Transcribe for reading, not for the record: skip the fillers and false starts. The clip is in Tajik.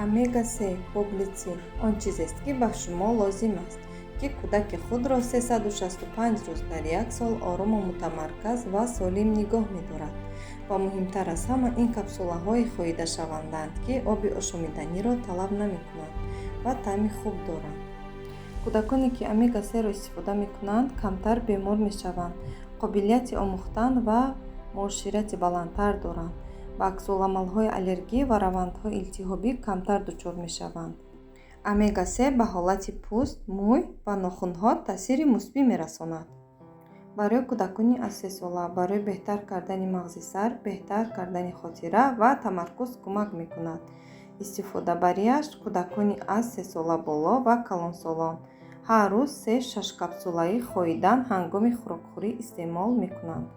Омега-3 поглицин он чизест, ки ба шумо лозим аст, ки кӯдаки худро 365 рӯз дар як сол орому мутамарказ ва солим нигоҳ медорад. ва муҳимтар аз ҳама ин капсулаҳои хоидашаванданд, ки оби ошомиданиро талаб намекунанд ва таъми хуб доранд. кӯдаконе ки омега-3-ро истифода мекунанд камтар бемор мешаванд, қобилияти омӯхтан ва муоширати баландтар доранд, ба аксуламалҳои аллергӣ ва равандҳои илтиҳобӣ камтар дучор мешаванд. омега-3 ба ҳолати пӯст, мӯй ва нохунҳо таъсири мусбӣ мерасонад. барои кӯдакони аз 3 сола барои беҳтар кардани мағзи сар, беҳтар кардани хотира ва тамаркуз кӯмак мекунад. истифодабариаш кӯдакони аз 3 сола боло ва калонсолон ҳар рӯз 3-6 капсулаи хоидан ҳангоми хӯрокхӯрӣ истеъмол мекунанд.